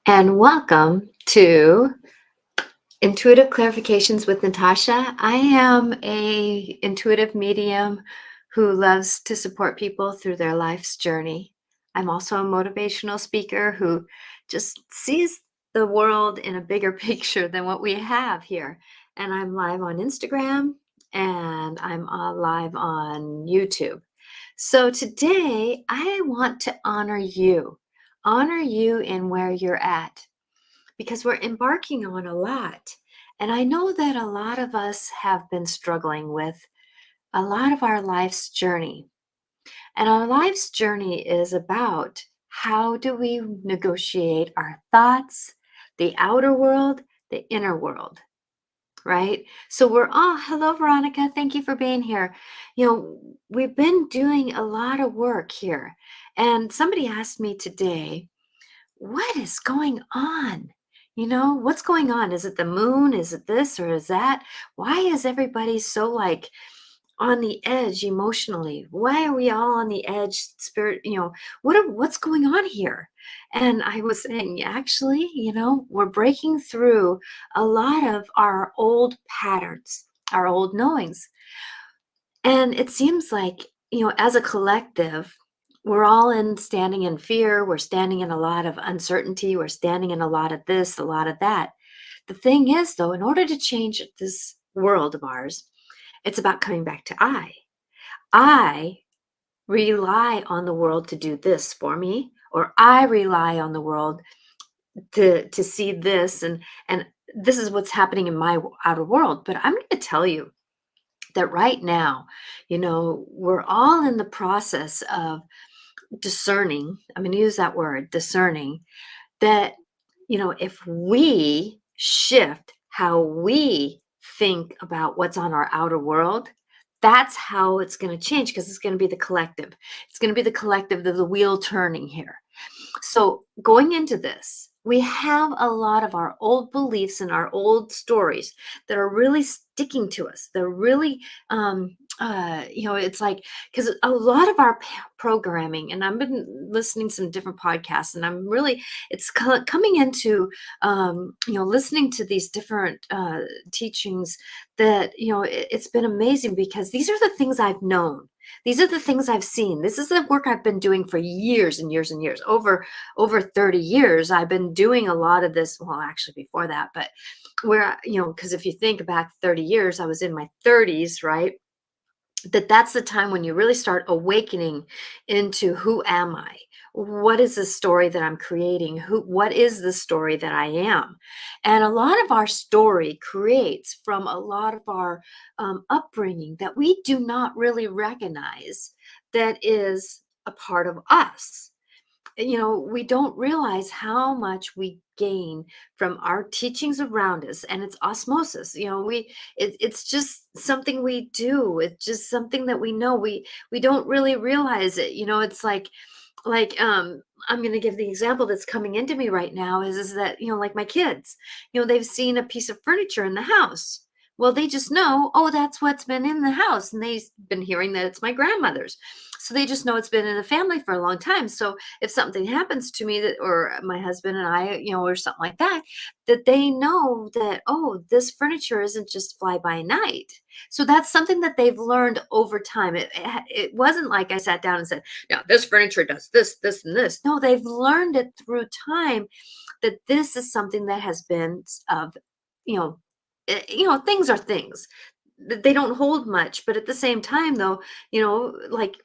And welcome to Intuitive Clarifications with Natasha. I am a intuitive medium who loves to support people through their life's journey. I'm also a motivational speaker who just sees the world in a bigger picture than what we have here. And I'm live on Instagram and I'm live on YouTube. So today I want to honor you in where you're at because we're embarking on a lot. And I know that a lot of us have been struggling with a lot of our life's journey. And our life's journey is about how do we negotiate our thoughts, the outer world, the inner world, right? So we're all, hello, Veronica. Thank you for being here. We've been doing a lot of work here. And somebody asked me today, what is going on? What's going on? Is it the moon? Is it this or is that? Why is everybody so like on the edge emotionally? Why are we all on the edge spirit? What's going on here? And I was saying, actually, we're breaking through a lot of our old patterns, our old knowings. And it seems like, as a collective, we're all standing in fear. We're standing in a lot of uncertainty. We're standing in a lot of this, a lot of that. The thing is, though, in order to change this world of ours, it's about coming back to I. I rely on the world to do this for me, or I rely on the world to see this, and this is what's happening in my outer world. But I'm going to tell you that right now, we're all in the process of discerning. I'm going to use that word, discerning, that, if we shift how we think about what's on our outer world, that's how it's going to change because it's going to be the collective. It's going to be the collective of the wheel turning here. So going into this, we have a lot of our old beliefs and our old stories that are really sticking to us. They're really, it's like, because a lot of our programming, and I've been listening to some different podcasts, and I'm really, it's coming into, listening to these different teachings that, it's been amazing because these are the things I've known. These are the things I've seen. This is the work I've been doing for years and years and years. Over 30 years, I've been doing a lot of this. Well, actually before that, but because if you think back 30 years, I was in my 30s, right? That's the time when you really start awakening into who am I? What is the story that I'm creating? What is the story that I am? And a lot of our story creates from a lot of our upbringing that we do not really recognize that is a part of us. We don't realize how much we gain from our teachings around us, and it's osmosis. It's just something we do. It's just something that we know. We don't really realize it. It's like I'm going to give the example that's coming into me right now is that, like my kids, they've seen a piece of furniture in the house. Well, they just know, oh, that's what's been in the house, and they've been hearing that it's my grandmother's, so they just know it's been in the family for a long time. So if something happens to me, that or my husband and I, or something like that, that they know that, oh, this furniture isn't just fly by night. So that's something that they've learned over time. It wasn't like I sat down and said, now this furniture does this, this, and this. No, they've learned it through time that this is something that has been of, you know, things are things. They don't hold much, but at the same time, though, like,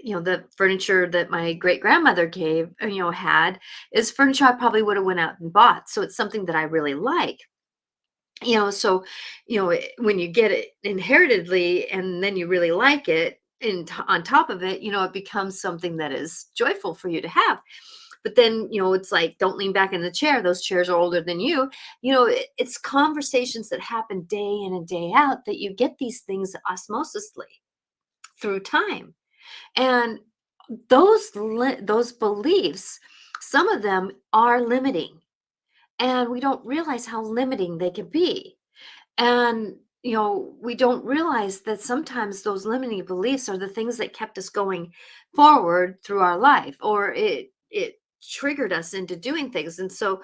the furniture that my great grandmother gave, had is furniture I probably would have went out and bought. So it's something that I really like. So when you get it inheritedly and then you really like it, and on top of it, it becomes something that is joyful for you to have. But then, it's like, don't lean back in the chair, those chairs are older than you. It's conversations that happen day in and day out that you get these things osmosisly through time. And those beliefs, some of them are limiting, and we don't realize how limiting they can be. And, we don't realize that sometimes those limiting beliefs are the things that kept us going forward through our life, or it triggered us into doing things. And so,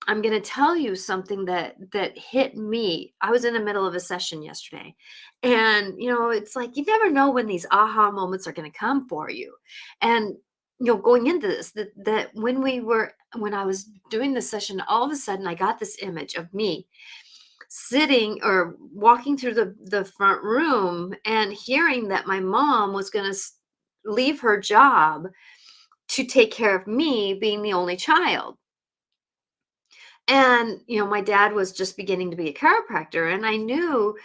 I'm going to tell you something that hit me. I was in the middle of a session yesterday. And it's like you never know when these aha moments are going to come for you. And going into this, that when I was doing the session, all of a sudden I got this image of me sitting or walking through the front room and hearing that my mom was going to leave her job to take care of me being the only child. And, my dad was just beginning to be a chiropractor. And I knew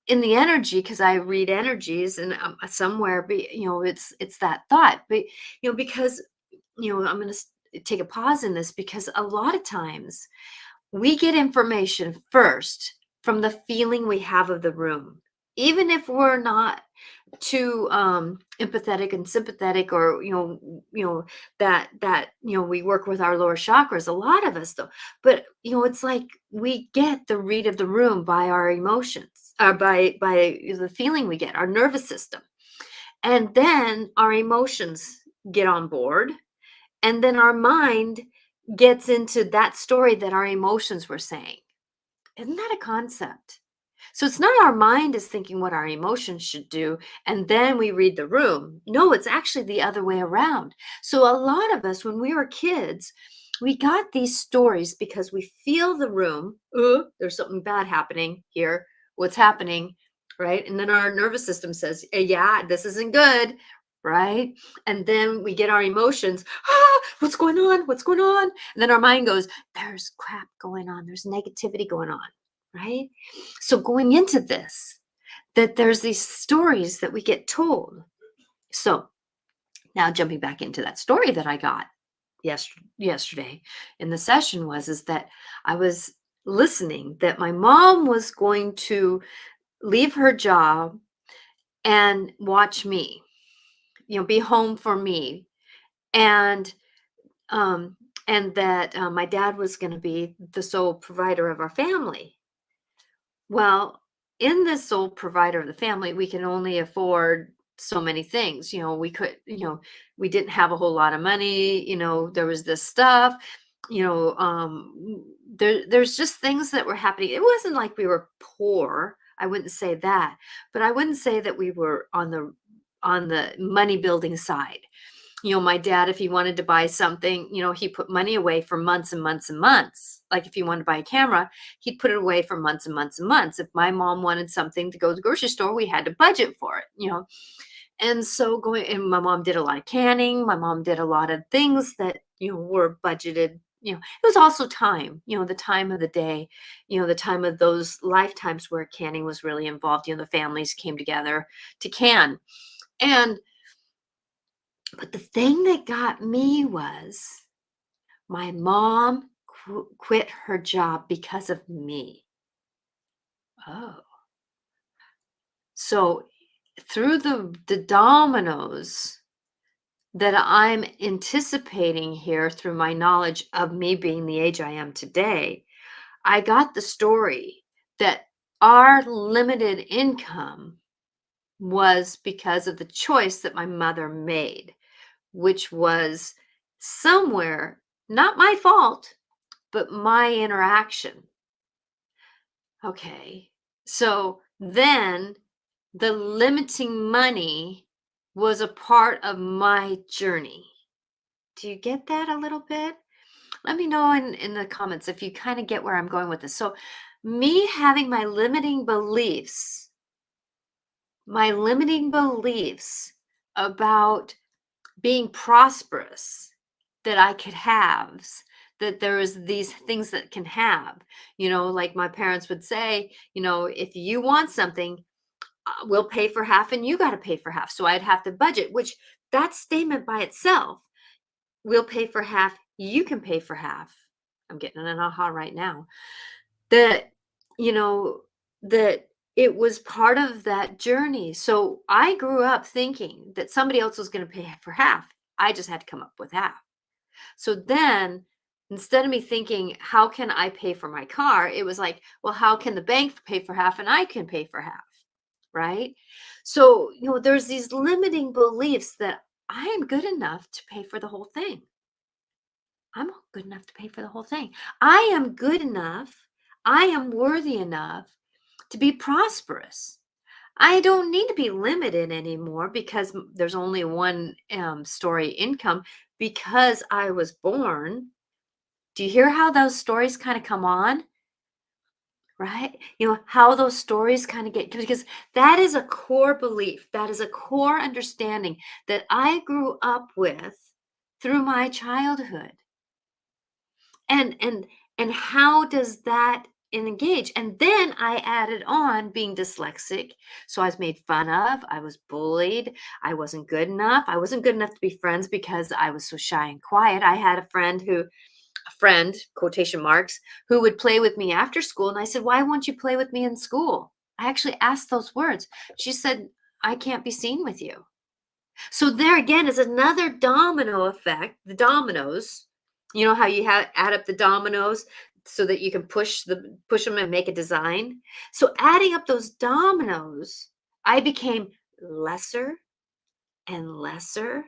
in the energy, because I read energies and somewhere, it's that thought. But, because, I'm going to take a pause in this because a lot of times we get information first from the feeling we have of the room. Even if we're not too empathetic and sympathetic, or we work with our lower chakras, a lot of us though. But it's like we get the read of the room by our emotions, by the feeling we get, our nervous system, and then our emotions get on board, and then our mind gets into that story that our emotions were saying. Isn't that a concept? So it's not our mind is thinking what our emotions should do, and then we read the room. No, it's actually the other way around. So a lot of us, when we were kids, we got these stories because we feel the room. There's something bad happening here. What's happening? Right. And then our nervous system says, yeah, this isn't good. Right. And then we get our emotions. What's going on? What's going on? And then our mind goes, there's crap going on. There's negativity going on. Right. So going into this, that there's these stories that we get told. So now jumping back into that story that I got yesterday in the session is that I was listening that my mom was going to leave her job and watch me, be home for me. And um that my dad was going to be the sole provider of our family. Well, in this sole provider of the family, we can only afford so many things. We didn't have a whole lot of money. There was this stuff. There's just things that were happening. It wasn't like we were poor. I wouldn't say that, but I wouldn't say that we were on the money building side. My dad, if he wanted to buy something, he put money away for months and months and months. Like if he wanted to buy a camera, he'd put it away for months and months and months. If my mom wanted something to go to the grocery store, we had to budget for it. And so and my mom did a lot of canning. My mom did a lot of things that, were budgeted. It was also time, the time of the day, the time of those lifetimes where canning was really involved. The families came together to can. But the thing that got me was my mom quit her job because of me. Oh. So through the dominoes that I'm anticipating here through my knowledge of me being the age I am today, I got the story that our limited income was because of the choice that my mother made, which was somewhere not my fault, but my interaction. Okay. So then the limiting money was a part of my journey. Do you get that a little bit? Let me know in the comments if you kind of get where I'm going with this. So, me having my limiting beliefs about being prosperous, that I could have, that there is these things that can have, like my parents would say, if you want something, we'll pay for half and you got to pay for half. So I'd have to budget, which that statement by itself, we'll pay for half, you can pay for half. I'm getting an aha right now. That, you know, that it was part of that journey. So I grew up thinking that somebody else was going to pay for half. I just had to come up with half. So then instead of me thinking, how can I pay for my car? It was like, well, how can the bank pay for half and I can pay for half? Right. So, there's these limiting beliefs that I am good enough to pay for the whole thing. I'm good enough to pay for the whole thing. I am good enough. I am worthy enough to be prosperous. I don't need to be limited anymore because there's only one story income because I was born. Do you hear how those stories kind of come on? Right? How those stories kind of get, because that is a core belief. That is a core understanding that I grew up with through my childhood. And how does that engage? And then I added on being dyslexic. So I was made fun of, I was bullied, I wasn't good enough. I wasn't good enough to be friends because I was so shy and quiet. I had a friend, quotation marks, who would play with me after school. And I said, "Why won't you play with me in school?" I actually asked those words. She said, "I can't be seen with you." So there again is another domino effect, the dominoes. You know how you add up the dominoes so that you can push them and make a design. So adding up those dominoes, I became lesser and lesser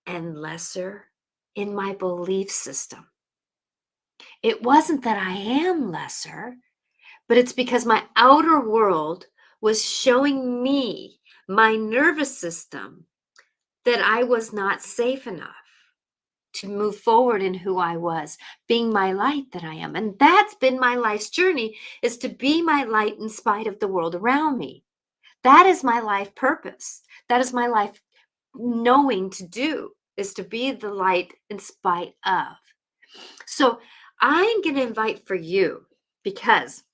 and lesser in my belief system. It wasn't that I am lesser, but it's because my outer world was showing me, my nervous system, that I was not safe enough to move forward in who I was, being my light that I am. And that's been my life's journey, is to be my light in spite of the world around me. That is my life purpose. That is my life knowing to do, is to be the light in spite of. So I'm going to invite for you, because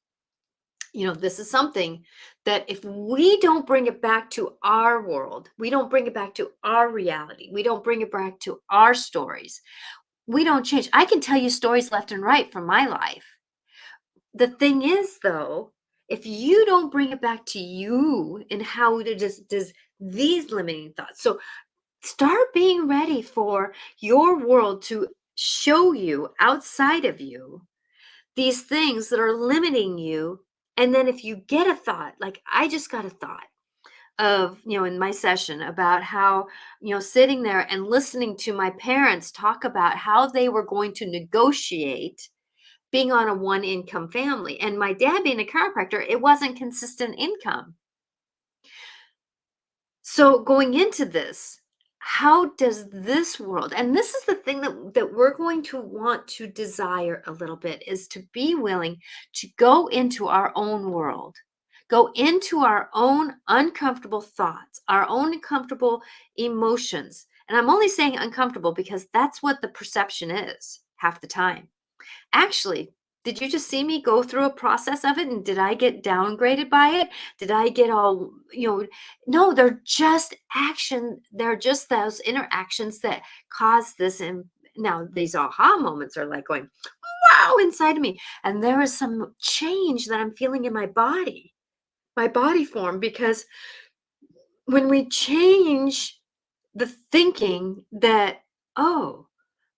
this is something that if we don't bring it back to our world, we don't bring it back to our reality, we don't bring it back to our stories, we don't change. I can tell you stories left and right from my life. The thing is, though, if you don't bring it back to you and how does these limiting thoughts. So start being ready for your world to show you outside of you these things that are limiting you. And then if you get a thought, like I just got a thought of, in my session about how, sitting there and listening to my parents talk about how they were going to negotiate being on a one income family. And my dad being a chiropractor, it wasn't consistent income. So going into this, how does this world, and this is the thing that we're going to want to desire a little bit, is to be willing to go into our own world, go into our own uncomfortable thoughts, our own uncomfortable emotions. And I'm only saying uncomfortable because that's what the perception is half the time. Actually, did you just see me go through a process of it? And did I get downgraded by it? Did I get all, no, they're just action. They're just those interactions that cause this. And now these aha moments are like going, wow, inside of me. And there is some change that I'm feeling in my body form, because when we change the thinking that, oh,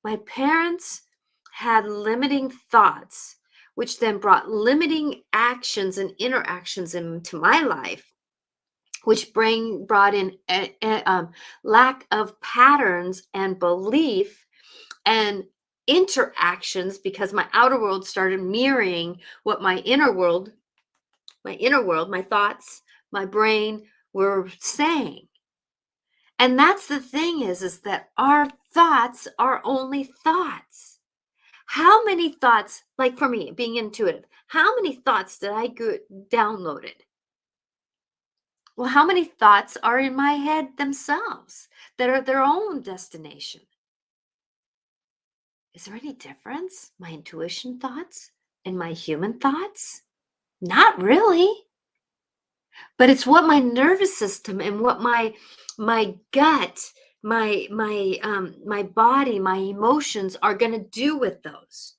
my parents had limiting thoughts, which then brought limiting actions and interactions into my life, which brought in lack of patterns and belief and interactions, because my outer world started mirroring what my inner world, my thoughts, my brain were saying. And that's the thing is that our thoughts are only thoughts. How many thoughts, like for me, being intuitive, how many thoughts did I get downloaded? Well, how many thoughts are in my head themselves that are their own destination? Is there any difference? My intuition thoughts and my human thoughts? Not really. But it's what my nervous system and what my gut, my body, my emotions are going to do with those.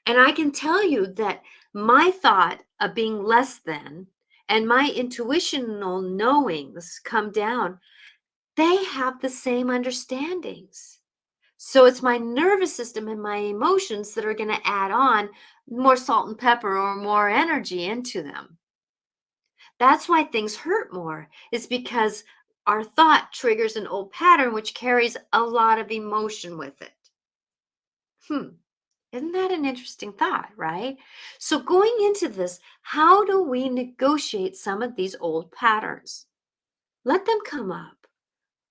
And I can tell you that my thought of being less than and my intuitional knowings come down, they have the same understandings. So it's my nervous system and my emotions that are going to add on more salt and pepper or more energy into them. That's why things hurt more, is because our thought triggers an old pattern which carries a lot of emotion with it. Hmm. Isn't that an interesting thought, right? So, going into this, how do we negotiate some of these old patterns? Let them come up.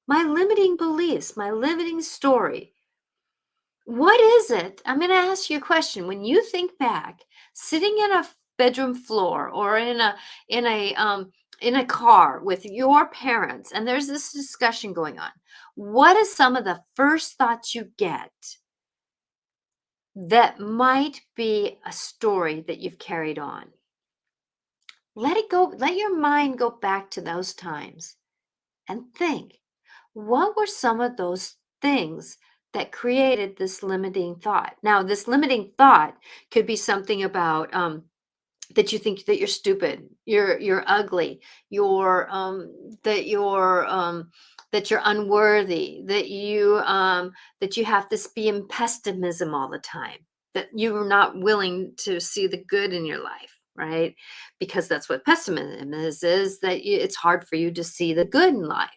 My limiting beliefs, my limiting story. What is it? I'm going to ask you a question. When you think back, sitting in a bedroom floor or in a in a car with your parents, and there's this discussion going on, what is some of the first thoughts you get that might be a story that you've carried on? Let it go. Let your mind go back to those times and think, what were some of those things that created this limiting thought? Now, this limiting thought could be something about that you think that you're stupid, you're ugly, you're that you're unworthy, that you have this be in pessimism all the time, that you're not willing to see the good in your life, right? Because that's what pessimism is that it's hard for you to see the good in life.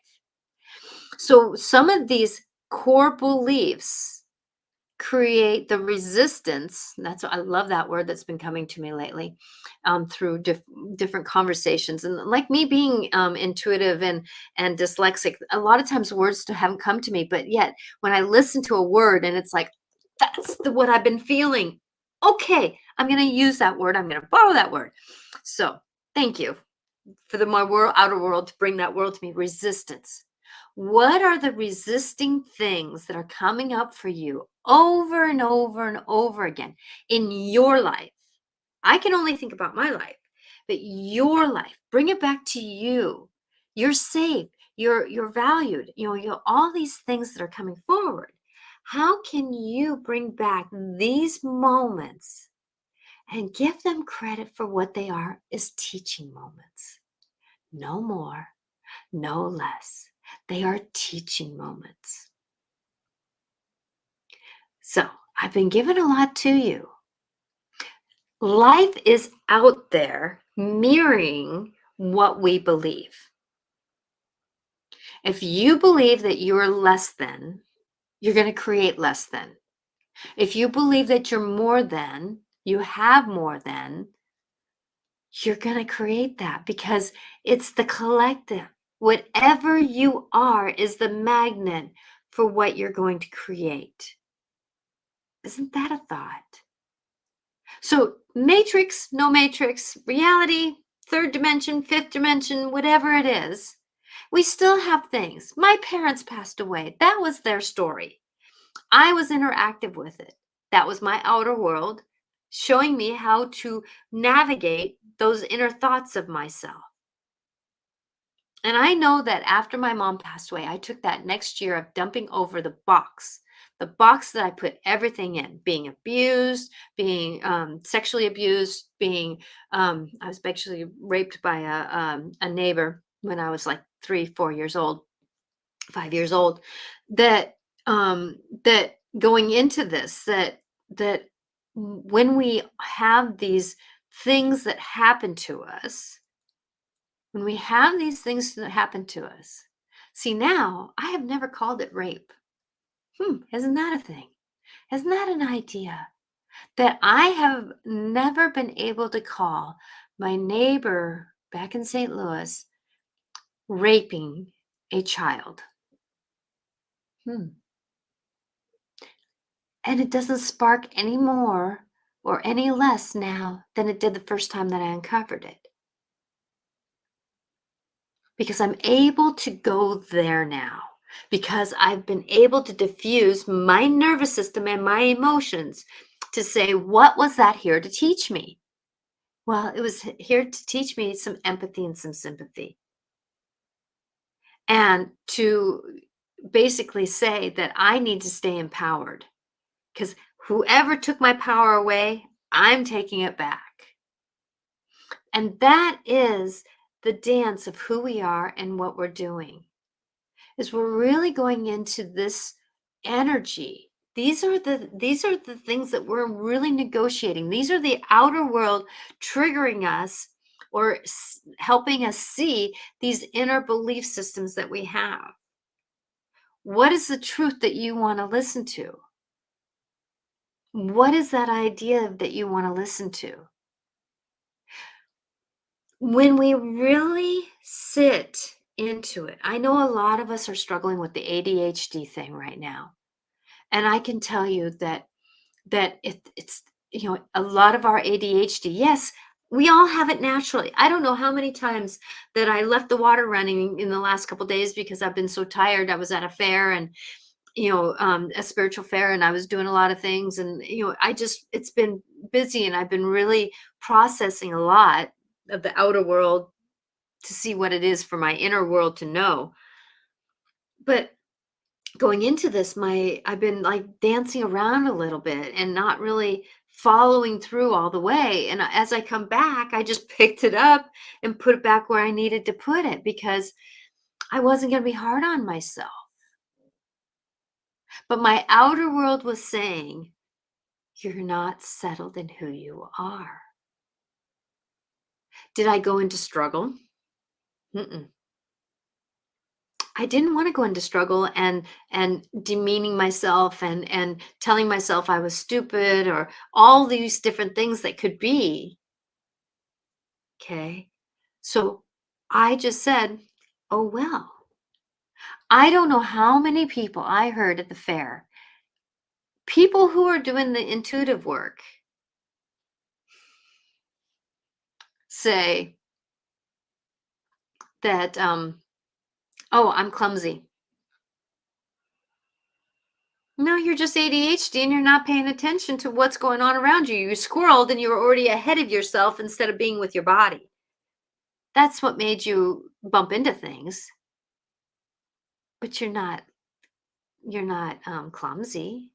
So some of these core beliefs create the resistance. That's what I love that word that's been coming to me lately through different conversations. And like me being intuitive and dyslexic, a lot of times words still haven't come to me, but yet when I listen to a word and it's like, that's what I've been feeling. Okay, I'm going to use that word. I'm going to borrow that word. So thank you for the my world outer world to bring that world to me. Resistance. What are the resisting things that are coming up for you over and over and over again in your life? I can only think about my life, but your life, bring it back to you. You're safe, you're valued, all these things that are coming forward. How can you bring back these moments and give them credit for what they are, is teaching moments? No more, no less. They are teaching moments. So I've been given a lot to you. Life is out there mirroring what we believe. If you believe that you're less than, you're going to create less than. If you believe that you're more than, you have more than, you're going to create that because it's the collective. Whatever you are is the magnet for what you're going to create. Isn't that a thought? So, matrix, no matrix, reality, third dimension, fifth dimension, whatever it is, we still have things. My parents passed away. That was their story. I was interactive with it. That was my outer world showing me how to navigate those inner thoughts of myself. And I know that after my mom passed away, I took that next year of dumping over the box that I put everything in, being abused, being sexually abused, I was actually raped by a neighbor when I was like 3, 4 years old, 5 years old. That that going into this, that when we have these things that happen to us, when we have these things that happen to us, see, now I have never called it rape. Isn't that a thing? Isn't that an idea? That I have never been able to call my neighbor back in St. Louis raping a child. Hmm. And it doesn't spark any more or any less now than it did the first time that I uncovered it. Because I'm able to go there now, because I've been able to diffuse my nervous system and my emotions to say, what was that here to teach me? Well, it was here to teach me some empathy and some sympathy, and to basically say that I need to stay empowered, because whoever took my power away, I'm taking it back. And that is the dance of who we are and what we're doing. Is we're really going into this energy. These are the things that we're really negotiating. These are the outer world triggering us or helping us see these inner belief systems that we have. What is the truth that you want to listen to? What is that idea that you want to listen to? When we really sit into it, I know a lot of us are struggling with the ADHD thing right now. And I can tell you it's a lot of our ADHD. Yes, we all have it naturally. I don't know how many times that I left the water running in the last couple days because I've been so tired. I was at a fair and a spiritual fair, and I was doing a lot of things, and it's been busy, and I've been really processing a lot of the outer world to see what it is for my inner world to know. But going into this, my I've been like dancing around a little bit and not really following through all the way. And as I come back, I just picked it up and put it back where I needed to put it because I wasn't going to be hard on myself. But my outer world was saying, you're not settled in who you are. Did I go into struggle? Mm-mm. I didn't want to go into struggle and demeaning myself and telling myself I was stupid or all these different things that could be. Okay. So I just said, oh well. I don't know how many people I heard at the fair, people who are doing the intuitive work, say that oh, I'm clumsy. No, you're just ADHD and you're not paying attention to what's going on around you. You squirreled and you were already ahead of yourself instead of being with your body. That's what made you bump into things, but you're not clumsy.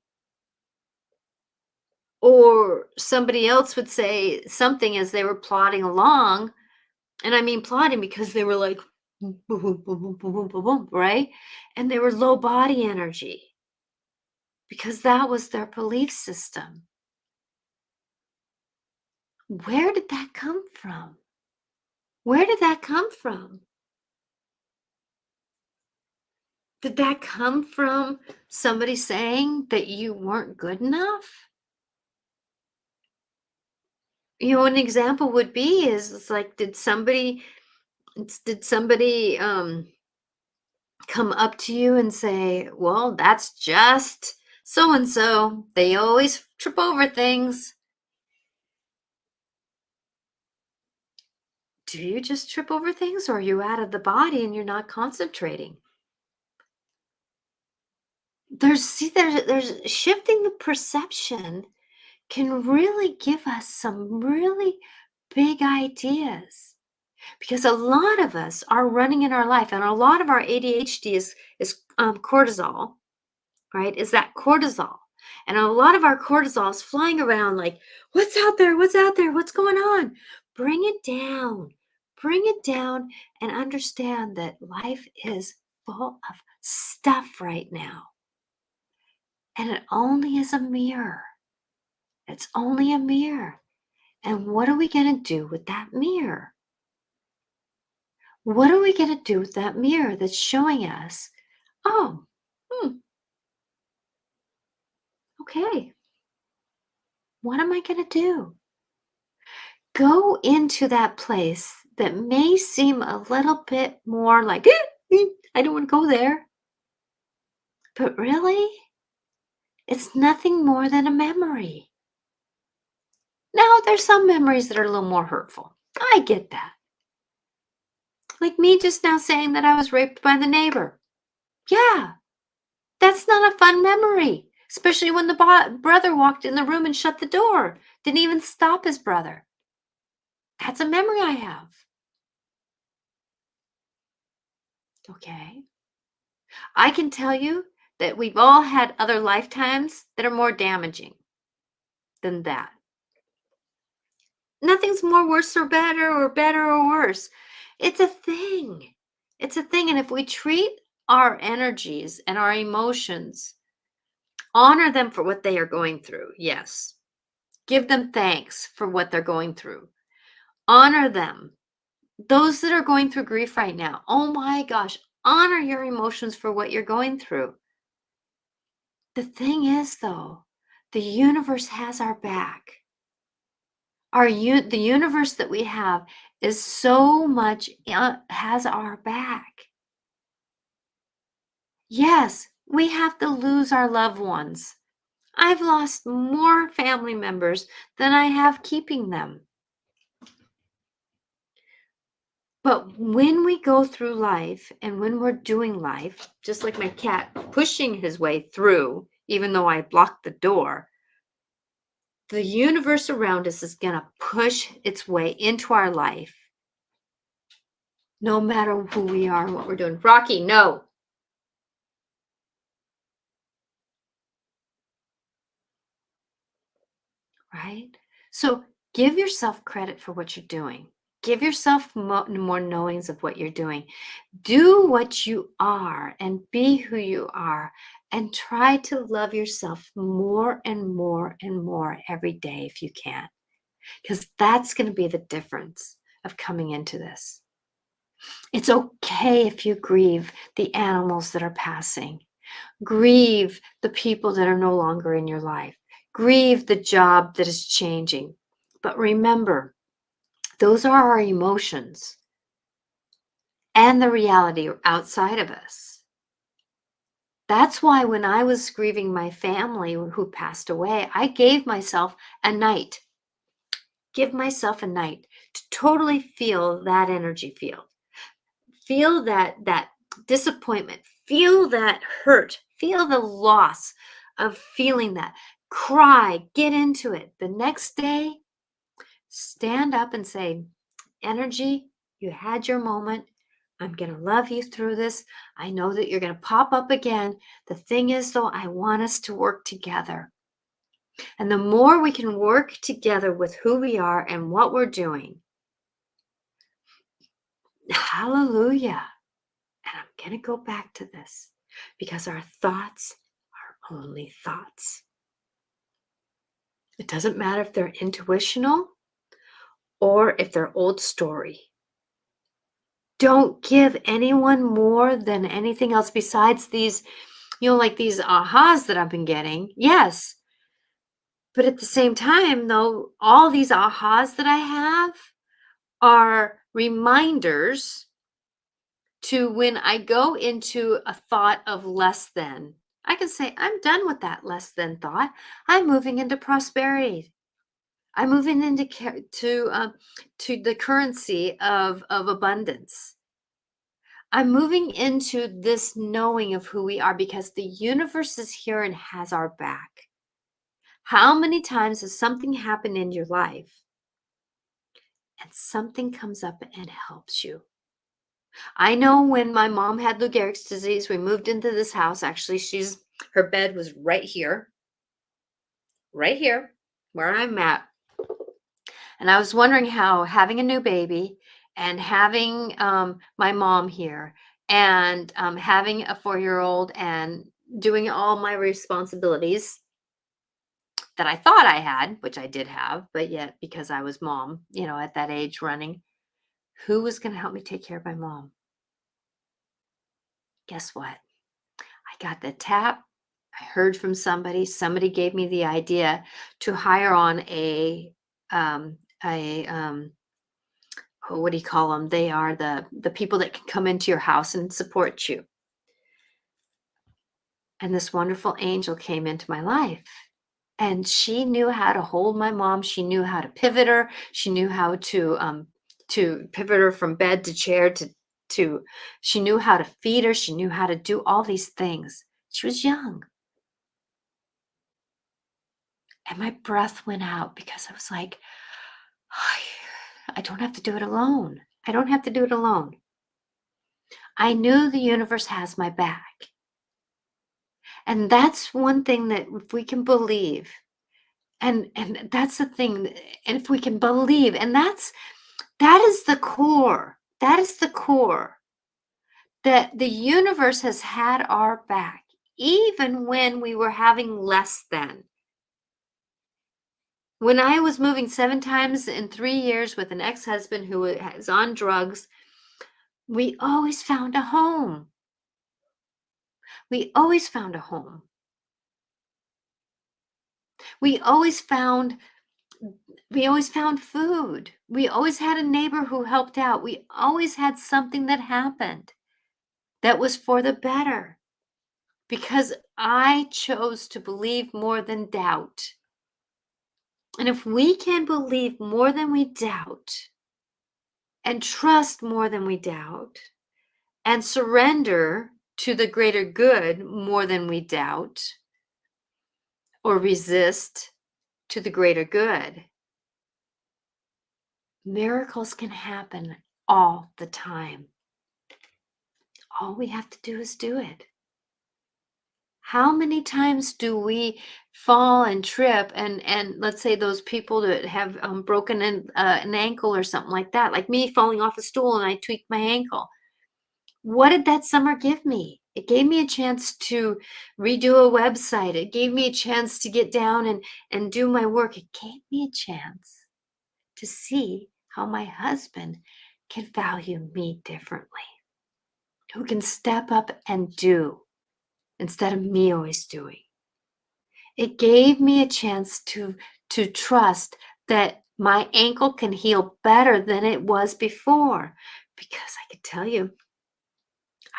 Or somebody else would say something as they were plodding along, and I mean plodding because they were like boom, boom, boom, boom, boom, boom, boom, boom, right? And they were low body energy because that was their belief system. Where did that come from? Where did that come from? Did that come from somebody saying that you weren't good enough? An example would be is it's like, did somebody come up to you and say, "Well, that's just so and so. They always trip over things." Do you just trip over things, or are you out of the body and you're not concentrating? There's shifting the perception can really give us some really big ideas. Because a lot of us are running in our life, and a lot of our ADHD is cortisol, right? Is that cortisol? And a lot of our cortisol is flying around like, what's out there? What's out there? What's going on? Bring it down. Bring it down and understand that life is full of stuff right now. And it only is a mirror. It's only a mirror. And what are we going to do with that mirror? What are we going to do with that mirror that's showing us, oh, hmm, okay, what am I going to do? Go into that place that may seem a little bit more like, I don't want to go there. But really, it's nothing more than a memory. Now, there's some memories that are a little more hurtful. I get that. Like me just now saying that I was raped by the neighbor. Yeah, that's not a fun memory, especially when the brother walked in the room and shut the door. Didn't even stop his brother. That's a memory I have. Okay. I can tell you that we've all had other lifetimes that are more damaging than that. Nothing's more worse or better or worse. It's a thing. It's a thing. And if we treat our energies and our emotions, honor them for what they are going through. Yes. Give them thanks for what they're going through. Honor them. Those that are going through grief right now, oh my gosh, honor your emotions for what you're going through. The thing is, though, The universe has our back. The universe that we have is so much, has our back. Yes, we have to lose our loved ones. I've lost more family members than I have keeping them. But when we go through life and when we're doing life, just like my cat pushing his way through, even though I blocked the door, the universe around us is going to push its way into our life, no matter who we are and what we're doing. Rocky, no. Right? So give yourself credit for what you're doing. Give yourself more knowings of what you're doing. Do what you are and be who you are, and try to love yourself more and more and more every day if you can, because that's going to be the difference of coming into this. It's okay if you grieve the animals that are passing. Grieve the people that are no longer in your life. Grieve the job that is changing. But remember, those are our emotions and the reality outside of us. That's why when I was grieving my family who passed away, I gave myself a night. Give myself a night to totally feel that energy field. Feel that disappointment, feel that hurt, feel the loss of feeling that. Cry, get into it. The next day, stand up and say, energy, you had your moment. I'm going to love you through this. I know that you're going to pop up again. The thing is, though, I want us to work together. And the more we can work together with who we are and what we're doing, hallelujah. And I'm going to go back to this because our thoughts are only thoughts. It doesn't matter if they're intuitional or if they're old story. Don't give anyone more than anything else besides these, like these ahas that I've been getting. Yes. But at the same time, though, all these ahas that I have are reminders to when I go into a thought of less than, I can say, I'm done with that less than thought. I'm moving into prosperity. I'm moving into to the currency of abundance. I'm moving into this knowing of who we are because the universe is here and has our back. How many times has something happened in your life and something comes up and helps you? I know when my mom had Lou Gehrig's disease, we moved into this house. Actually, her bed was right here, where I'm at. And I was wondering how having a new baby and having my mom here and having a 4-year-old and doing all my responsibilities that I thought I had, which I did have, but yet because I was mom, at that age running, who was going to help me take care of my mom? Guess what? I got the tap. I heard from somebody gave me the idea to hire on what do you call them? They are the people that can come into your house and support you. And this wonderful angel came into my life. And she knew how to hold my mom. She knew how to pivot her. She knew how to pivot her from bed to chair to she knew how to feed her. She knew how to do all these things. She was young. And my breath went out because I was like, I don't have to do it alone. I don't have to do it alone. I knew the universe has my back. And that's one thing that if we can believe, and that's the thing, and if we can believe, and that is the core. That is the core. That the universe has had our back, even when we were having less than. When I was moving 7 times in 3 years with an ex-husband who was on drugs, we always found a home. We always found a home. We always found we always found food. We always had a neighbor who helped out. We always had something that happened that was for the better because I chose to believe more than doubt. And if we can believe more than we doubt and trust more than we doubt and surrender to the greater good more than we doubt or resist to the greater good, miracles can happen all the time. All we have to do is do it. How many times do we fall and trip and let's say those people that have broken an ankle or something like that, like me falling off a stool and I tweaked my ankle. What did that summer give me? It gave me a chance to redo a website. It gave me a chance to get down and do my work. It gave me a chance to see how my husband can value me differently, who can step up and do instead of me always doing. It gave me a chance to trust that my ankle can heal better than it was before. Because I could tell you,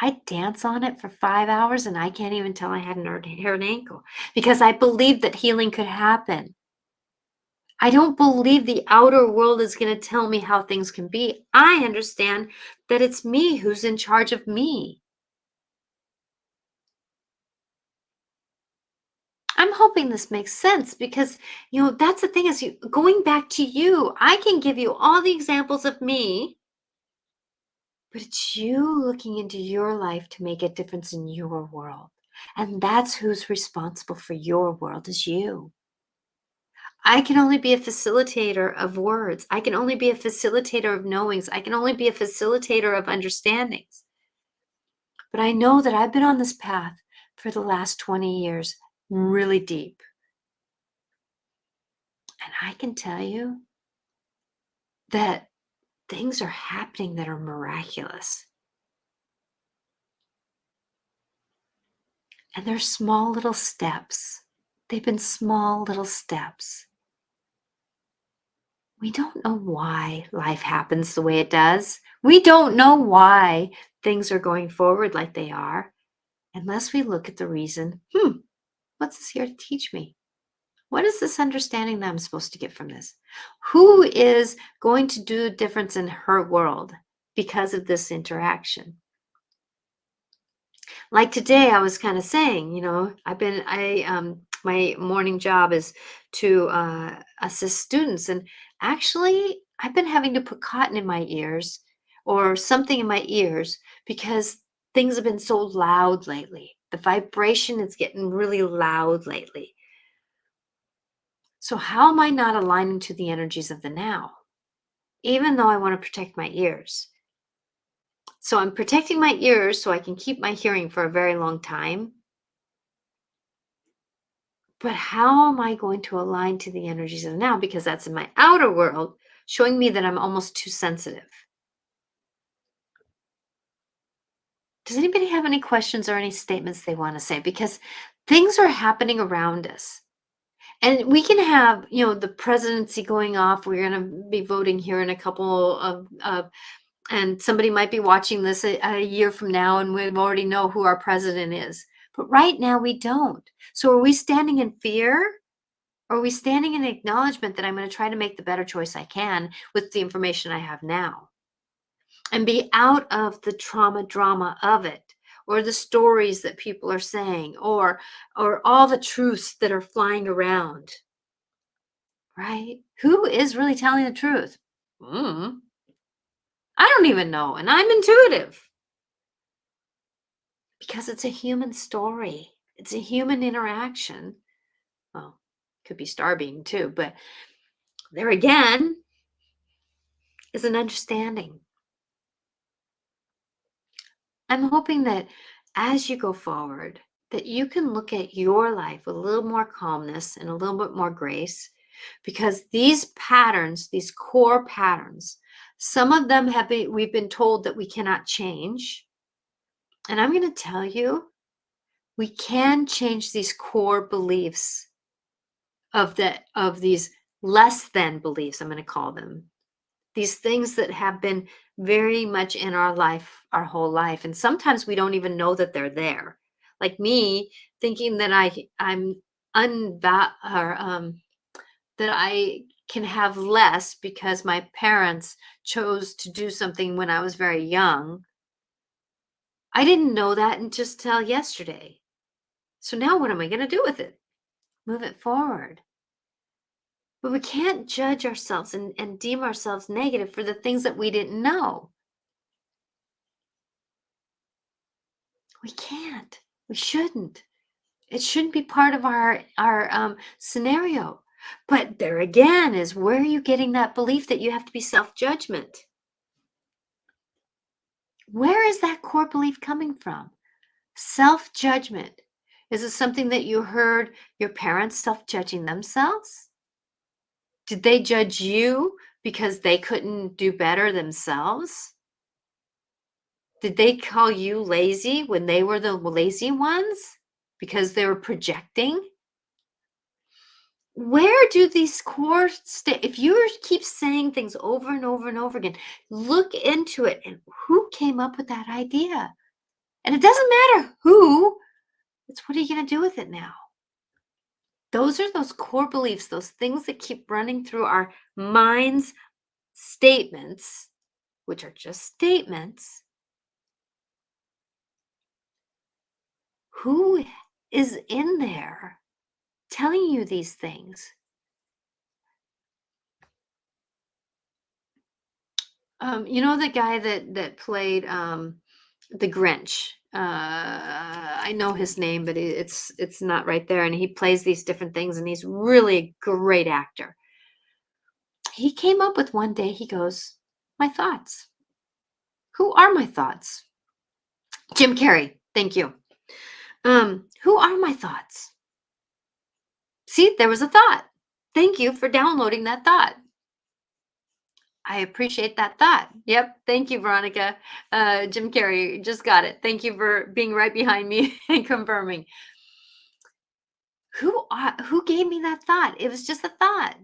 I dance on it for 5 hours and I can't even tell I had an hurt ankle because I believed that healing could happen. I don't believe the outer world is going to tell me how things can be. I understand that it's me who's in charge of me. I'm hoping this makes sense because, that's the thing is going back to you. I can give you all the examples of me, but it's you looking into your life to make a difference in your world. And that's who's responsible for your world is you. I can only be a facilitator of words. I can only be a facilitator of knowings. I can only be a facilitator of understandings. But I know that I've been on this path for the last 20 years, really deep. And I can tell you that things are happening that are miraculous. And they're small little steps. They've been small little steps. We don't know why life happens the way it does. We don't know why things are going forward like they are unless we look at the reason. What's this here to teach me? What is this understanding that I'm supposed to get from this? Who is going to do a difference in her world because of this interaction? Like today, I was kind of saying, my morning job is to assist students, and actually, I've been having to put cotton in my ears or something in my ears because things have been so loud lately. The vibration is getting really loud lately. So how am I not aligning to the energies of the now, even though I want to protect my ears? So I'm protecting my ears so I can keep my hearing for a very long time. But how am I going to align to the energies of the now? Because that's in my outer world, showing me that I'm almost too sensitive. Does anybody have any questions or any statements they want to say? Because things are happening around us. And we can have, the presidency going off. We're going to be voting here in a couple of and somebody might be watching this a year from now and we already know who our president is. But right now we don't. So are we standing in fear? Or are we standing in acknowledgement that I'm going to try to make the better choice I can with the information I have now and be out of the trauma drama of it, or the stories that people are saying, or all the truths that are flying around, right? Who is really telling the truth? I don't even know. And I'm intuitive because it's a human story. It's a human interaction. Well, could be star being too, but there again is an understanding. I'm hoping that as you go forward, that you can look at your life with a little more calmness and a little bit more grace, because these patterns, these core patterns, some of them we've been told that we cannot change. And I'm going to tell you, we can change these core beliefs. of these less than beliefs, I'm going to call them. These things that have been very much in our life our whole life, and sometimes we don't even know that they're there. Like me thinking that I'm unva or that I can have less because my parents chose to do something when I was very young. I didn't know that and just till yesterday. So now what am I going to do with it? Move it forward. But we can't judge ourselves and deem ourselves negative for the things that we didn't know. We can't. We shouldn't. It shouldn't be part of our scenario. But there again is, where are you getting that belief that you have to be self-judgment? Where is that core belief coming from? Self-judgment. Is it something that you heard your parents self-judging themselves? Did they judge you because they couldn't do better themselves? Did they call you lazy when they were the lazy ones because they were projecting? Where do these core if you keep saying things over and over and over again, look into it, and who came up with that idea? And it doesn't matter who, it's what are you going to do with it now? Those are those core beliefs, those things that keep running through our minds, statements, which are just statements. Who is in there telling you these things? You know the guy that played the Grinch. I know his name, but it's not right there. And he plays these different things, and he's really a great actor. He came up with one day. He goes, "My thoughts. Who are my thoughts?" Jim Carrey. Thank you. Who are my thoughts? See, there was a thought. Thank you for downloading that thought. I appreciate that thought. Yep. Thank you, Veronica. Jim Carrey just got it. Thank you for being right behind me and confirming. Who gave me that thought? It was just a thought,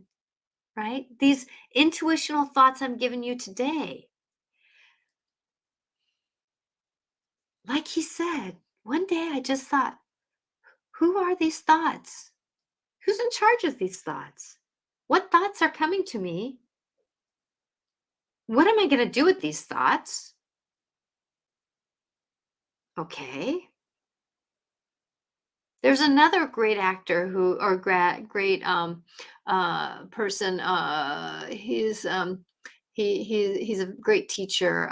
right? These intuitional thoughts I'm giving you today. Like he said, one day I just thought, who are these thoughts? Who's in charge of these thoughts? What thoughts are coming to me? What am I going to do with these thoughts? Okay. There's another great actor who, or great person. He's a great teacher.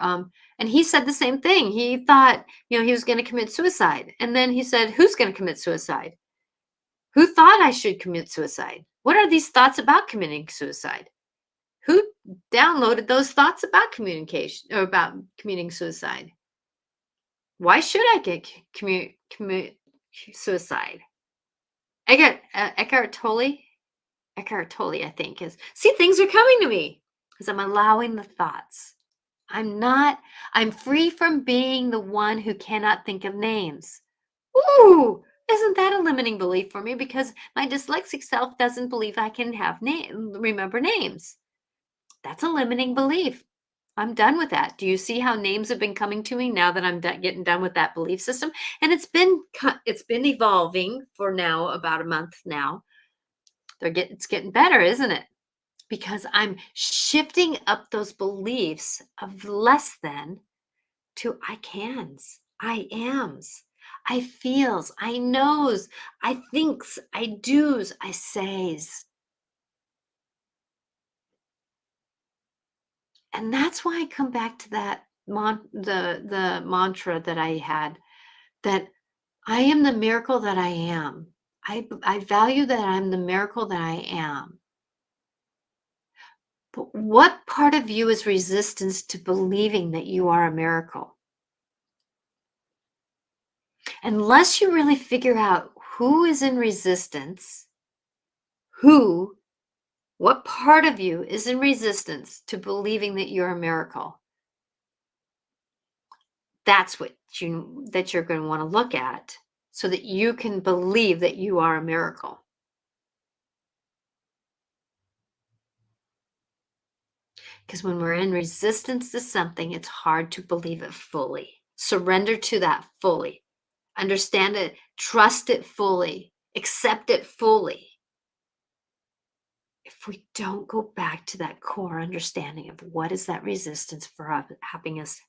And he said the same thing. He thought, he was going to commit suicide, and then he said, "Who's going to commit suicide? Who thought I should commit suicide? What are these thoughts about committing suicide? Who downloaded those thoughts about communication or about committing suicide? Why should I commit suicide?" Eckhart Tolle, I think is. See, things are coming to me because I'm allowing the thoughts. I'm free from being the one who cannot think of names. Ooh, isn't that a limiting belief for me? Because my dyslexic self doesn't believe I can remember names. That's a limiting belief. I'm done with that. Do you see how names have been coming to me now that I'm getting done with that belief system? And it's been evolving for now about a month now. It's getting better, isn't it? Because I'm shifting up those beliefs of less than to I cans, I ams, I feels, I knows, I thinks, I do's, I says. And that's why I come back to that the mantra that I had, that I am the miracle that I am. I value that I'm the miracle that I am. But what part of you is resistance to believing that you are a miracle? Unless you really figure out who is in resistance, what part of you is in resistance to believing that you're a miracle, that's what you're going to want to look at so that you can believe that you are a miracle. Because when we're in resistance to something, it's hard to believe it fully. Surrender to that fully. Understand it, trust it fully, accept it fully. If we don't go back to that core understanding of what is that resistance for having us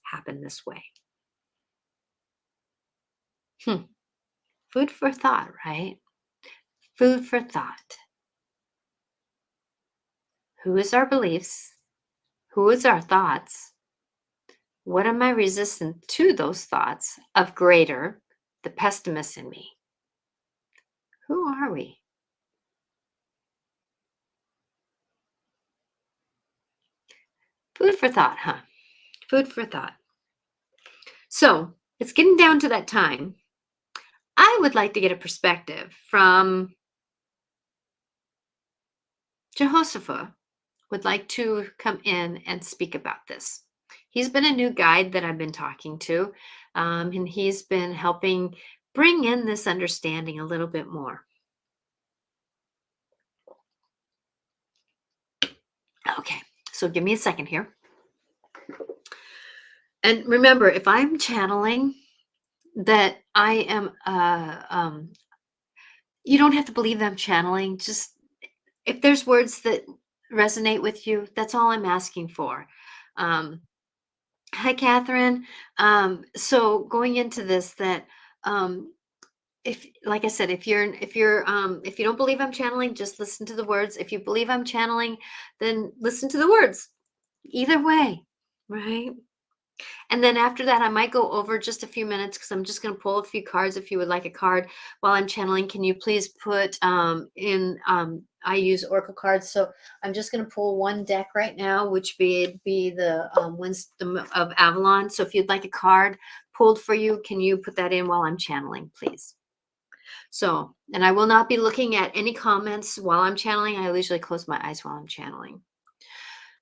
happen this way. Hmm. Food for thought, right? Food for thought. Who is our beliefs? Who is our thoughts? What am I resistant to those thoughts of greater, the pessimist in me? Who are we? Food for thought, huh? Food for thought. So it's getting down to that time. I would like to get a perspective from Jehoshaphat, would like to come in and speak about this. He's been a new guide that I've been talking to, and he's been helping bring in this understanding a little bit more. Okay, so give me a second here. And remember, if I'm channeling, that I am, you don't have to believe I'm channeling. Just if there's words that resonate with you, that's all I'm asking for. Um, Hi, Catherine. So going into this, that if, like I said, if you don't believe I'm channeling, just listen to the words. If you believe I'm channeling, then listen to the words. Either way, right? And then after that, I might go over just a few minutes because I'm just going to pull a few cards. If you would like a card while I'm channeling, can you please put in, I use Oracle cards. So I'm just going to pull one deck right now, which be the Wisdom of Avalon. So if you'd like a card pulled for you, can you put that in while I'm channeling, please? So, and I will not be looking at any comments while I'm channeling. I usually close my eyes while I'm channeling.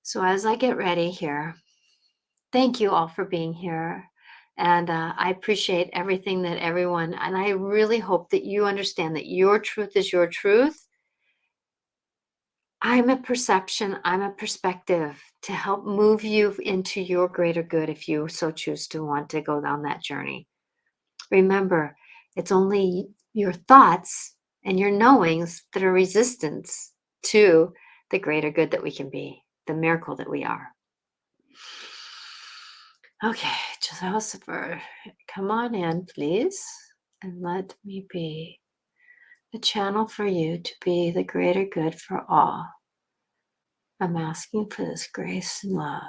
So as I get ready here, thank you all for being here. And I appreciate everything that everyone, and I really hope that you understand that your truth is your truth. I'm a perception, I'm a perspective to help move you into your greater good if you so choose to want to go down that journey. Remember, it's only your thoughts and your knowings that are resistance to the greater good that we can be, the miracle that we are. Okay, Joseph, come on in, please, and let me be the channel for you to be the greater good for all. I'm asking for this grace and love.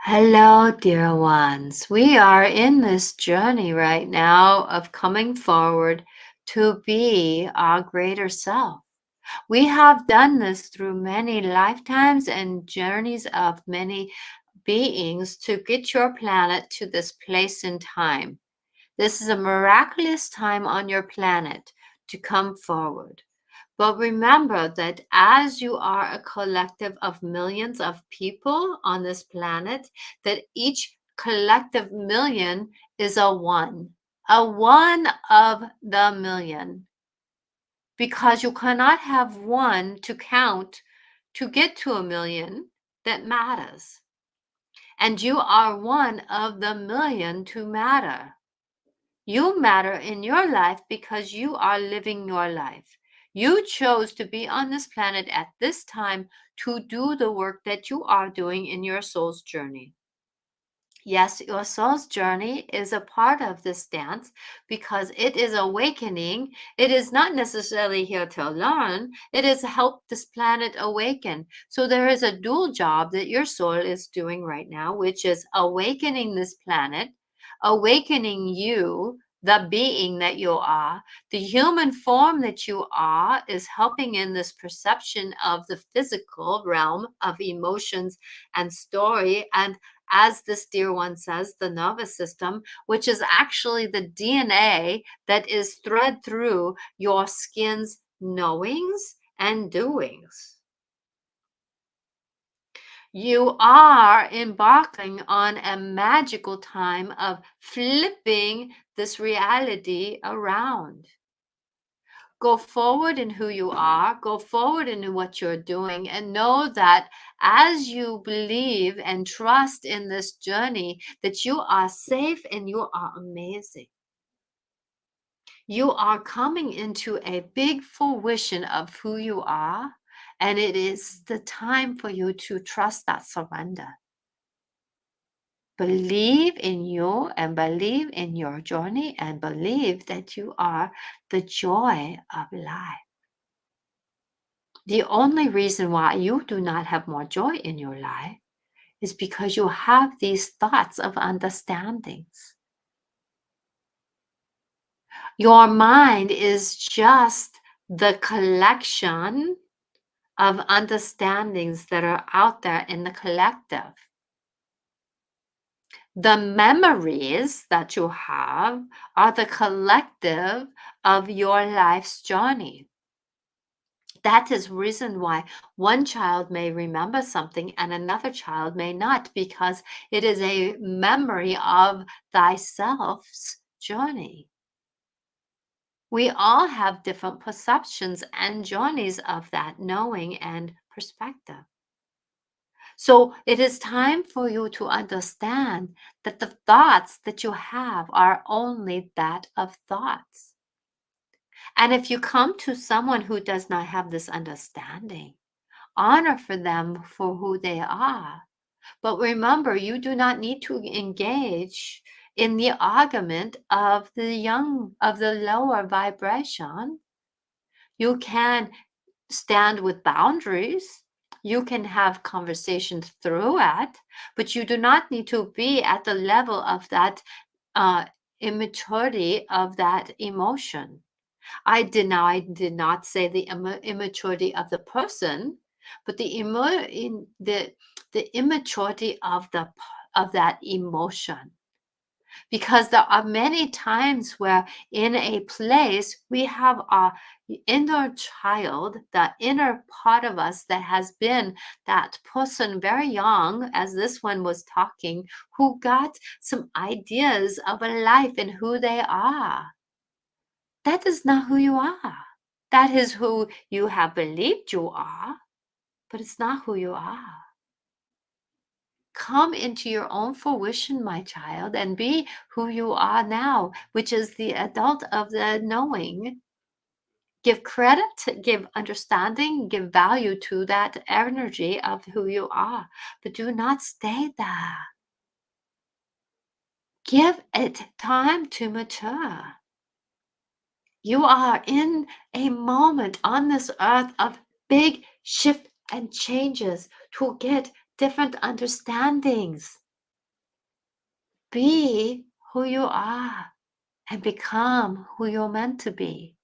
Hello, dear ones. We are in this journey right now of coming forward to be our greater self. We have done this through many lifetimes and journeys of many beings to get your planet to this place in time. This is a miraculous time on your planet to come forward. But remember that as you are a collective of millions of people on this planet, that each collective million is a one of the million. Because you cannot have one to count to get to a million that matters. And you are one of the million to matter. You matter in your life because you are living your life. You chose to be on this planet at this time to do the work that you are doing in your soul's journey. Yes, your soul's journey is a part of this dance because it is awakening. It is not necessarily here to learn. It is help this planet awaken. So there is a dual job that your soul is doing right now, which is awakening this planet, awakening you, the being that you are. The human form that you are is helping in this perception of the physical realm of emotions and story, and as this dear one says, the nervous system, which is actually the DNA that is thread through your skin's knowings and doings. You are embarking on a magical time of flipping this reality around. Go forward in who you are, go forward in what you're doing, and know that as you believe and trust in this journey, that you are safe and you are amazing. You are coming into a big fruition of who you are, and it is the time for you to trust that surrender. Believe in you and believe in your journey and believe that you are the joy of life. The only reason why you do not have more joy in your life is because you have these thoughts of understandings. Your mind is just the collection of understandings that are out there in the collective. The memories that you have are the collective of your life's journey. That is reason why one child may remember something and another child may not, because it is a memory of thyself's journey. We all have different perceptions and journeys of that knowing and perspective. So it is time for you to understand that the thoughts that you have are only that of thoughts. And if you come to someone who does not have this understanding, honor for them for who they are. But remember, you do not need to engage in the argument of the lower vibration. You can stand with boundaries. You can have conversations through it, but you do not need to be at the level of that immaturity of that emotion. I did not say the immaturity of the person, but the immaturity of that emotion. Because there are many times where in a place we have our inner child, the inner part of us that has been that person very young, as this one was talking, who got some ideas of a life and who they are. That is not who you are. That is who you have believed you are, but it's not who you are. Come into your own fruition, my child, and be who you are now, which is the adult of the knowing. Give credit, give understanding, give value to that energy of who you are, but do not stay there. Give it time to mature. You are in a moment on this earth of big shift and changes to get different understandings. Be who you are and become who you're meant to be.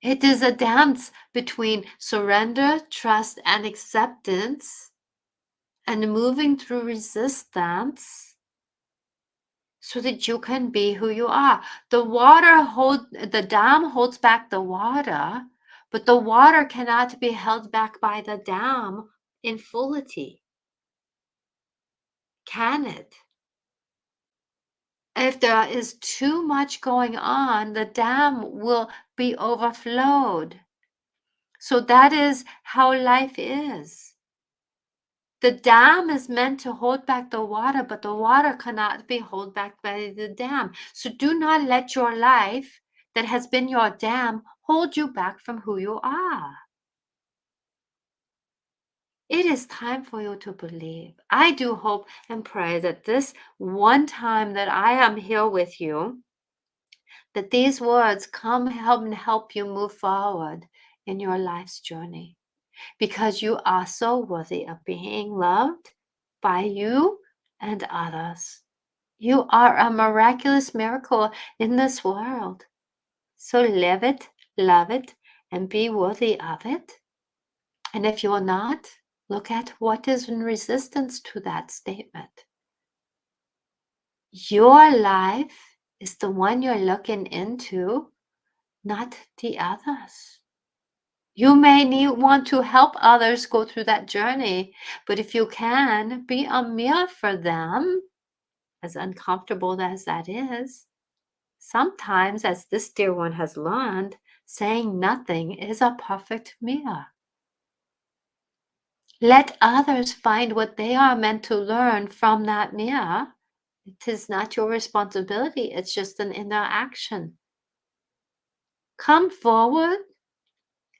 It is a dance between surrender, trust, and acceptance, and moving through resistance so that you can be who you are. The dam holds back the water, but the water cannot be held back by the dam in fullity. Can it? If there is too much going on, the dam will be overflowed. So that is how life is. The dam is meant to hold back the water, but the water cannot be held back by the dam. So do not let your life that has been your dam hold you back from who you are. It is time for you to believe. I do hope and pray that this one time that I am here with you, that these words come help you move forward in your life's journey, because you are so worthy of being loved by you and others. You are a miraculous miracle in this world. So live it, love it, and be worthy of it. And if you're not, look at what is in resistance to that statement. Your life is the one you're looking into, not the others. You may want to help others go through that journey, but if you can, be a mirror for them, as uncomfortable as that is. Sometimes, as this dear one has learned, saying nothing is a perfect mirror. Let others find what they are meant to learn from that mirror. It is not your responsibility, it's just an interaction. Come forward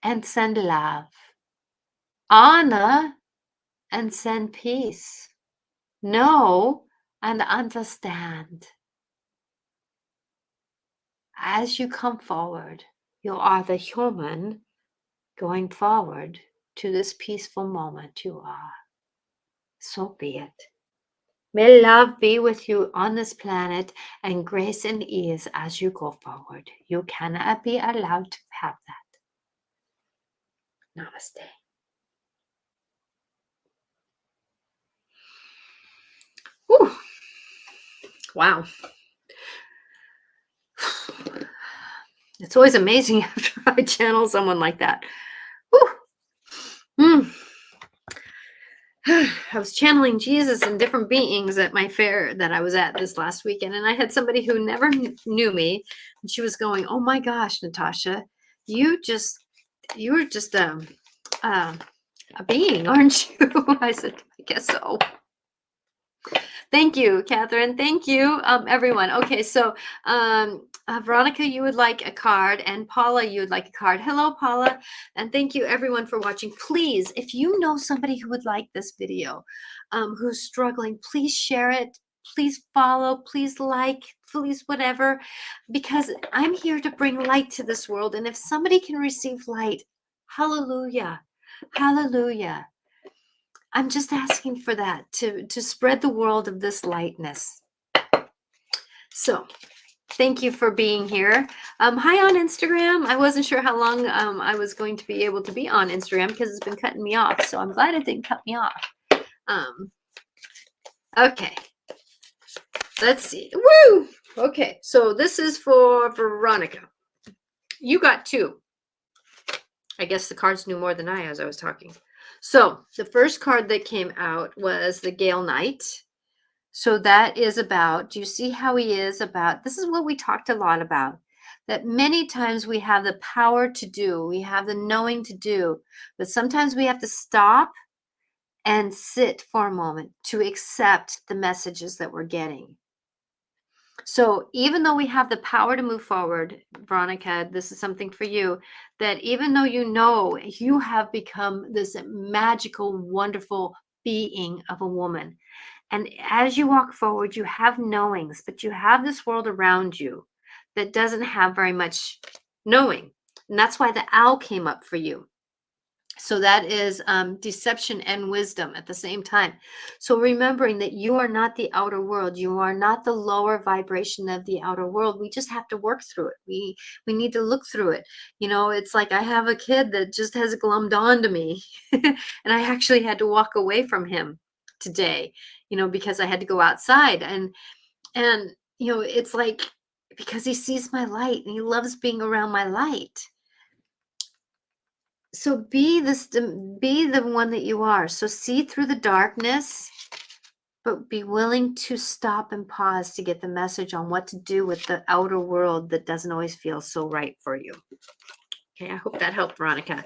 and send love, honor and send peace, know and understand. As you come forward, you are the human going forward to this peaceful moment you are. So be it. May love be with you on this planet and grace and ease as you go forward. You cannot be allowed to have that. Namaste. Whew. Wow. It's always amazing after I channel someone like that. Whew. I was channeling Jesus and different beings at my fair that I was at this last weekend, and I had somebody who never knew me, and she was going, "Oh my gosh, Natasha, you were just a being, aren't you?" I said, "I guess so." Thank you, Catherine. Thank you, everyone. Okay, so Veronica, you would like a card, and Paula, you would like a card. Hello, Paula, and thank you, everyone, for watching. Please, if you know somebody who would like this video, who's struggling, please share it. Please follow. Please like. Please whatever, because I'm here to bring light to this world, and if somebody can receive light, hallelujah, hallelujah. I'm just asking for that to spread the world of this lightness. So thank you for being here. Hi on Instagram. I wasn't sure how long I was going to be able to be on Instagram because it's been cutting me off. So I'm glad it didn't cut me off. Okay. Let's see. Woo! Okay. So this is for Veronica. You got two. I guess the cards knew more than I as I was talking. So the first card that came out was the Gale Knight. So that is about, do you see how he is about, this is what we talked a lot about, that many times we have the power to do, we have the knowing to do, but sometimes we have to stop and sit for a moment to accept the messages that we're getting. So even though we have the power to move forward, Veronica, this is something for you, that even though you have become this magical, wonderful being of a woman, and as you walk forward, you have knowings, but you have this world around you that doesn't have very much knowing. And that's why the owl came up for you. So that is deception and wisdom at the same time. So remembering that you are not the outer world. You are not the lower vibration of the outer world. We just have to work through it. We need to look through it. You know, it's like I have a kid that just has glommed onto me. And I actually had to walk away from him today, you know, because I had to go outside. And you know, it's like because he sees my light and he loves being around my light. So be the one that you are. So see through the darkness, but be willing to stop and pause to get the message on what to do with the outer world that doesn't always feel so right for you. Okay, I hope that helped, Veronica.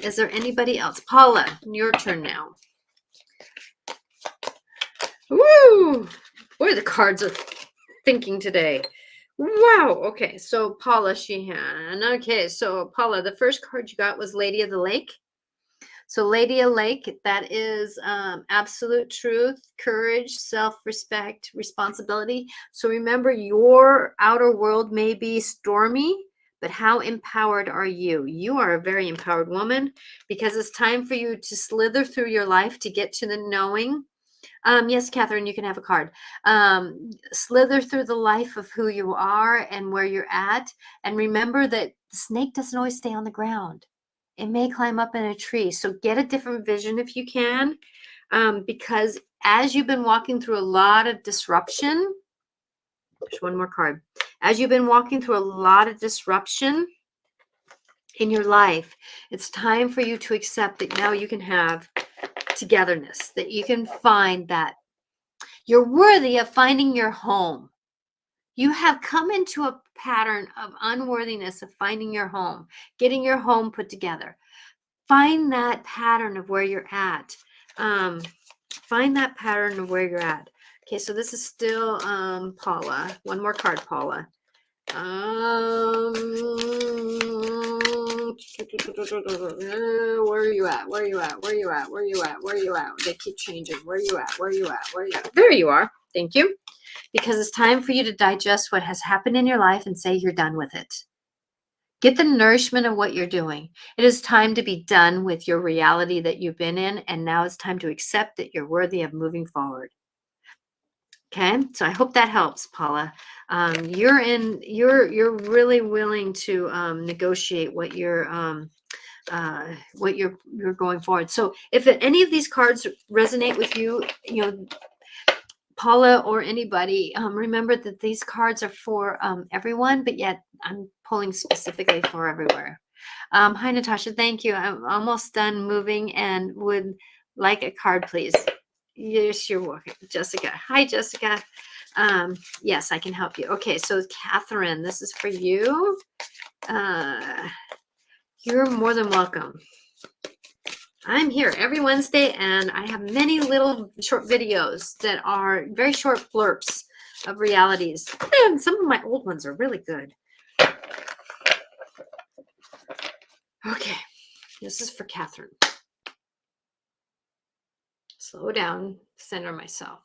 Is there anybody else? Paula, your turn now. Woo! Boy, the cards are thinking today. Wow. Okay. So Paula Sheehan. Okay. So Paula, the first card you got was Lady of the Lake. So Lady of Lake, that is absolute truth, courage, self-respect, responsibility. So remember, your outer world may be stormy, but how empowered are you? You are a very empowered woman because it's time for you to slither through your life to get to the knowing. Yes, Catherine, you can have a card. Slither through the life of who you are and where you're at. And remember that the snake doesn't always stay on the ground. It may climb up in a tree. So get a different vision if you can. Because as you've been walking through a lot of disruption, there's one more card. As you've been walking through a lot of disruption, in your life. It's time for you to accept that now you can have togetherness, that you can find that you're worthy of finding your home. You have come into a pattern of unworthiness of finding your home, getting your home put together. Find that pattern of where you're at. Find that pattern of where you're at. Okay, so this is still Paula. One more card, Paula. Where are you at? Where are you at? Where are you at? Where are you at? Where are you at? They keep changing. Where are you at? Where are you at? Where are you at? There you are. Thank you. Because it's time for you to digest what has happened in your life and say you're done with it. Get the nourishment of what you're doing. It is time to be done with your reality that you've been in, and now it's time to accept that you're worthy of moving forward. Okay, so I hope that helps, Paula. You're really willing to negotiate what you're going forward. So if any of these cards resonate with you, Paula or anybody, remember that these cards are for everyone, but yet I'm pulling specifically for everywhere. Hi, Natasha. Thank you. I'm almost done moving and would like a card, please. Yes, you're welcome. Jessica. Hi, Jessica. Yes, I can help you. Okay, so Catherine, this is for you. You're more than welcome. I'm here every Wednesday, and I have many little short videos that are very short blurbs of realities. And some of my old ones are really good. Okay, this is for Catherine. Slow down, center myself.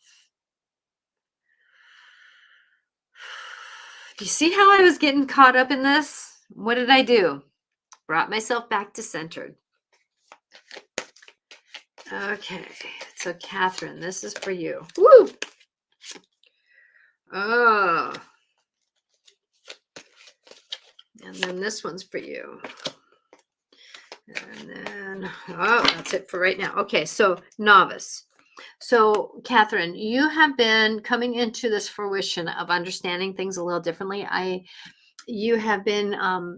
Do you see how I was getting caught up in this? What did I do? Brought myself back to centered. Okay, so Catherine, this is for you. Woo! Oh. And then this one's for you. And then, oh, that's it for right now. Okay, so novice. So, Catherine, you have been coming into this fruition of understanding things a little differently. You have been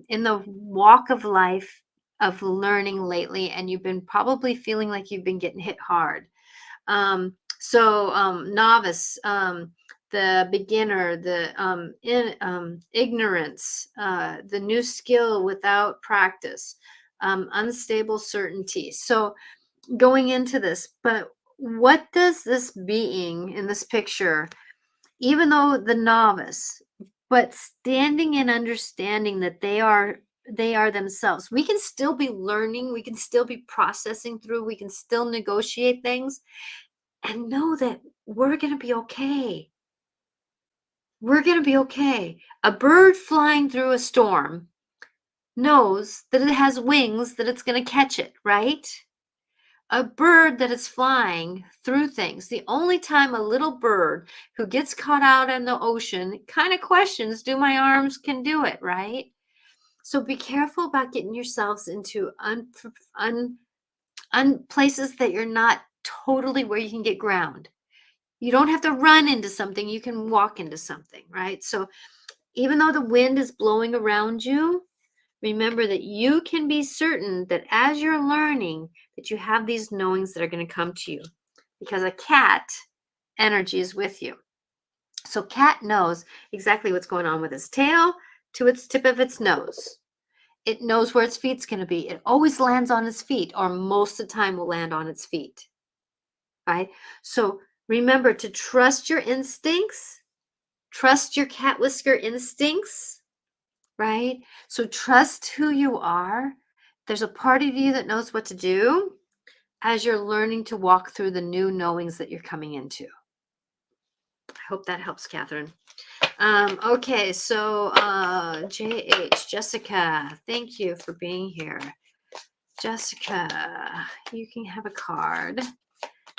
in the walk of life of learning lately, and you've been probably feeling like you've been getting hit hard. Novice, the beginner, the ignorance, the new skill without practice, unstable certainty. So going into this, but what does this being in this picture, even though the novice, but standing and understanding that they are themselves, we can still be learning, we can still be processing through, we can still negotiate things and know that we're going to be okay. We're going to be okay. A bird flying through a storm knows that it has wings, that it's going to catch it, right? A bird that is flying through things. The only time a little bird who gets caught out in the ocean kind of questions, do my arms can do it, right? So be careful about getting yourselves into places that you're not totally where you can get ground. You don't have to run into something, you can walk into something, right? So even though the wind is blowing around you, remember that you can be certain that as you're learning, that you have these knowings that are going to come to you, because a cat energy is with you. So cat knows exactly what's going on with its tail to its tip of its nose. It knows where its feet's going to be. It always lands on its feet, or most of the time will land on its feet, right? So remember to trust your instincts, trust your cat whisker instincts, right? So trust who you are. There's a part of you that knows what to do as you're learning to walk through the new knowings that you're coming into. I hope that helps, Catherine. Okay, so Jessica, thank you for being here. Jessica, you can have a card.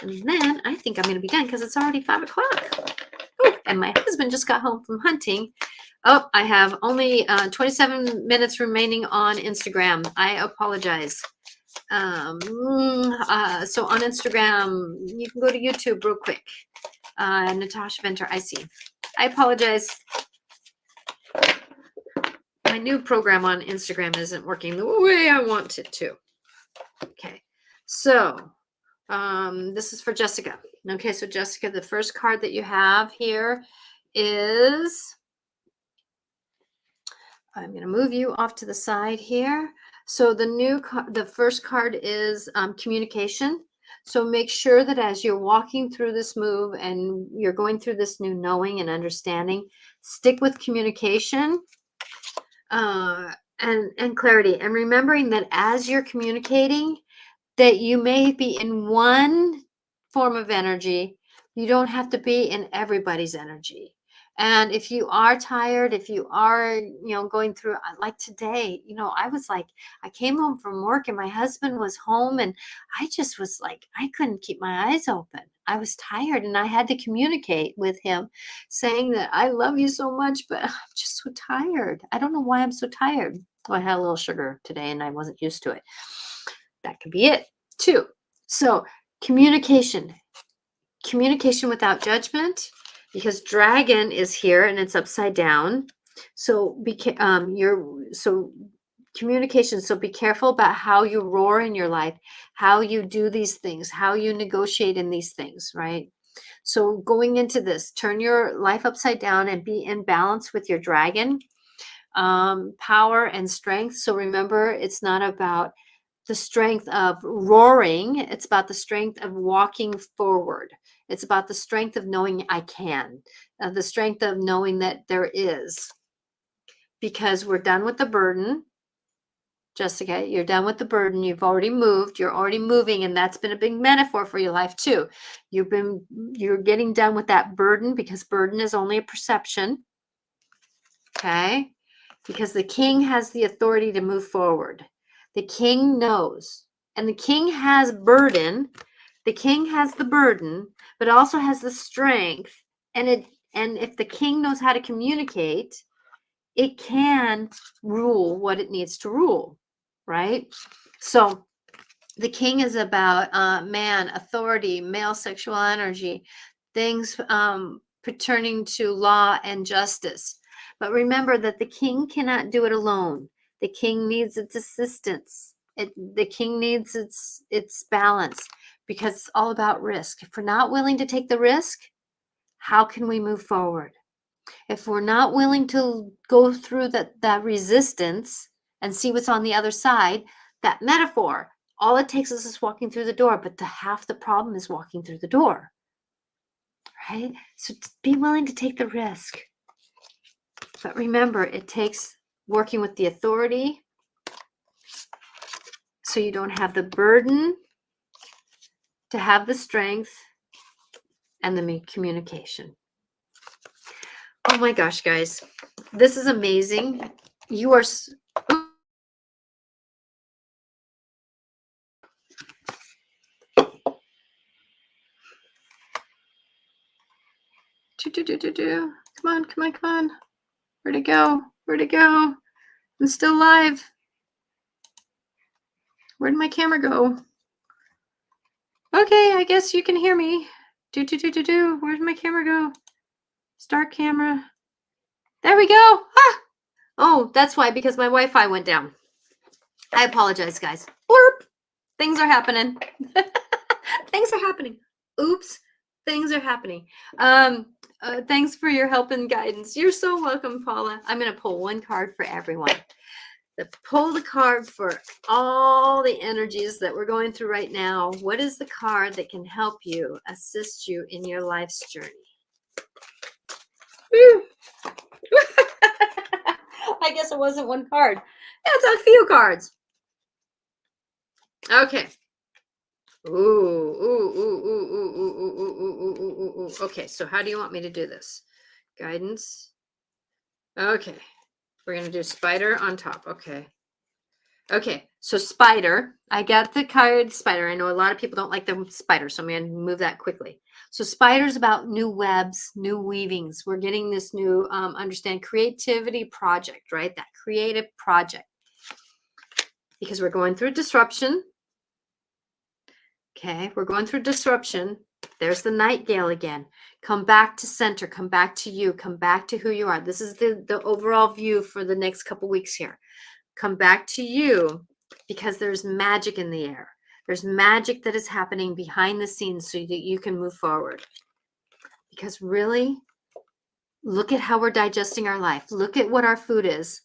And then I think I'm going to be done because it's already 5 o'clock. Oh, and my husband just got home from hunting. Oh, I have only 27 minutes remaining on Instagram. I apologize. So on Instagram, you can go to YouTube real quick. Natasha Venter, I see. I apologize. my new program on Instagram isn't working the way I want it to. Okay, so this is for Jessica. Okay, so Jessica, the first card that you have here is, I'm going to move you off to the side here. So the first card is communication. So make sure that as you're walking through this move and you're going through this new knowing and understanding, stick with communication and clarity, and remembering that as you're communicating, that you may be in one form of energy. You don't have to be in everybody's energy. And if you are tired, if you are, going through, like today, I was like, I came home from work and my husband was home and I just was like, I couldn't keep my eyes open. I was tired and I had to communicate with him saying that I love you so much, but I'm just so tired. I don't know why I'm so tired. Well, I had a little sugar today and I wasn't used to it. That could be it too. So communication without judgment, because dragon is here and it's upside down. So communication. So be careful about how you roar in your life, how you do these things, how you negotiate in these things, right? So going into this, turn your life upside down and be in balance with your dragon, power and strength. So remember, it's not about the strength of roaring. It's about the strength of walking forward. It's about the strength of knowing I can, the strength of knowing that there is, because we're done with the burden. Jessica, you're done with the burden. You've already moved. You're already moving. And that's been a big metaphor for your life too. You're getting done with that burden, because burden is only a perception. Okay. Because the king has the authority to move forward. The king knows, and the king has burden. The king has the burden, but also has the strength. And if the king knows how to communicate, it can rule what it needs to rule, right? So the king is about man, authority, male sexual energy, things pertaining to law and justice. But remember that the king cannot do it alone. The king needs its assistance. The king needs its balance, because it's all about risk. If we're not willing to take the risk, how can we move forward? If we're not willing to go through that resistance and see what's on the other side, that metaphor, all it takes is us walking through the door, but half the problem is walking through the door, right? So be willing to take the risk. But remember, it takes working with the authority, so you don't have the burden, to have the strength and the communication. Oh my gosh, guys, this is amazing. You are Come on. Where'd it go? I'm still live. Where'd my camera go? Okay, I guess you can hear me. Where'd my camera go? Start camera. There we go. Ah! Oh, that's why, because my Wi-Fi went down. I apologize, guys. Blurp. Things are happening. Things are happening. Oops. Things are happening. Thanks for your help and guidance. You're so welcome, Paula. I'm going to pull one card for everyone. Pull the card for all the energies that we're going through right now. What is the card that can help you, assist you in your life's journey? I guess it wasn't one card. It's a few cards. Okay. Ooh. Okay, so how do you want me to do this? Guidance. Okay. We're going to do spider on top. Okay, so spider. I got the card spider. I know a lot of people don't like the spider, so I'm going to move that quickly. So spider's about new webs, new weavings. We're getting this new understand creativity project, right? That creative project. Because we're going through disruption. Okay, we're going through disruption. There's the nightingale again. Come back to center, come back to you, come back to who you are. This is the overall view for the next couple weeks here. Come back to you, because there's magic in the air. There's magic that is happening behind the scenes so that you can move forward. Because really, look at how we're digesting our life. Look at what our food is.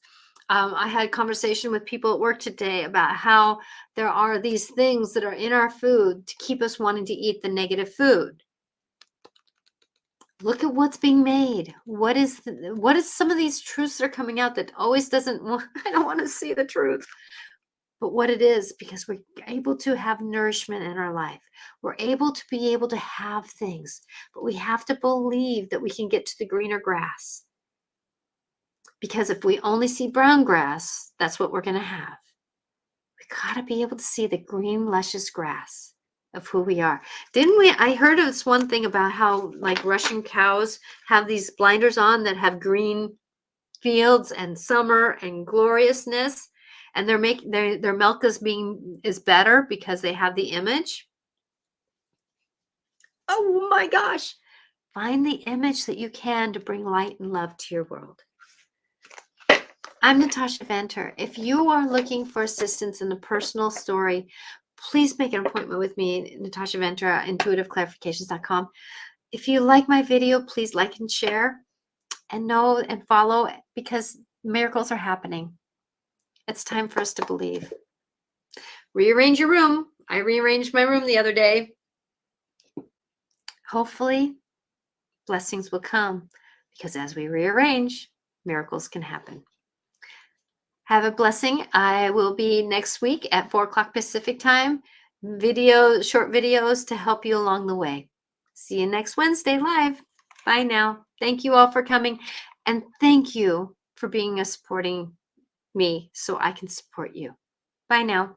I had a conversation with people at work today about how there are these things that are in our food to keep us wanting to eat the negative food. Look at what's being made. What is some of these truths that are coming out that always doesn't want, I don't want to see the truth. But what it is, because we're able to have nourishment in our life. We're able to have things, but we have to believe that we can get to the greener grass. Because if we only see brown grass, that's what we're going to have. We got to be able to see the green, luscious grass of who we are. I heard of this one thing about how like Russian cows have these blinders on that have green fields and summer and gloriousness, and their milk is better because they have the image. Oh my gosh. Find the image that you can to bring light and love to your world. I'm Natasha Venter. If you are looking for assistance in a personal story, please make an appointment with me, Natasha Venter at intuitiveclarifications.com. If you like my video, please like and share and know and follow, because miracles are happening. It's time for us to believe. Rearrange your room. I rearranged my room the other day. Hopefully, blessings will come, because as we rearrange, miracles can happen. Have a blessing. I will be next week at 4 o'clock Pacific time. Short videos to help you along the way. See you next Wednesday live. Bye now. Thank you all for coming. And thank you for supporting me so I can support you. Bye now.